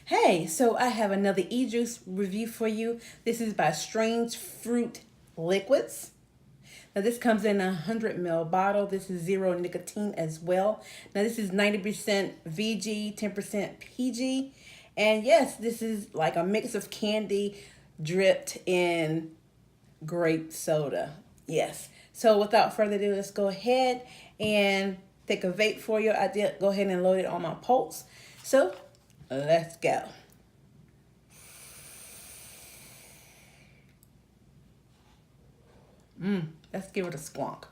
Hey, so I have another e-juice review for you. This is by Strange Fruit Liquids. Now this comes in a 100 ml bottle. This is zero nicotine as well. Now this is 90% VG, 10% PG. And yes, this is like a mix of candy dripped in grape soda. Yes. So without further ado, let's go ahead and take a vape for you. I did go ahead and load it on my pulse. So let's go. Let's give it a squonk.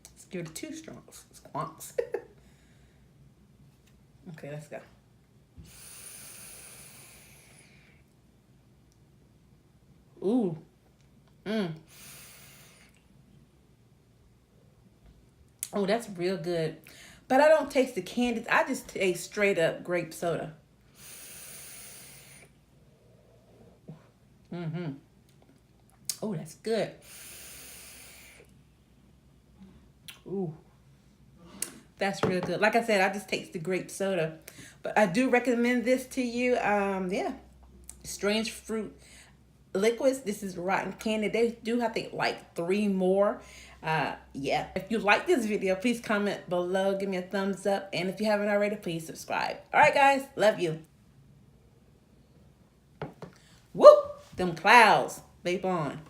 Let's give it two strong squonks. Okay, let's go. Ooh. Mm. Oh, that's real good. But I don't taste the candies. I just taste straight up grape soda. Oh, that's good. Ooh, that's real good. Like I said, I just taste the grape soda. But I do recommend this to you. Yeah. Strange Fruit Liquids. This is rotten candy. They do have to like three more. Yeah. If you like this video, please comment below. Give me a thumbs up. And if you haven't already, please subscribe. All right, guys. Love you. Woo! Them clouds. Vape on.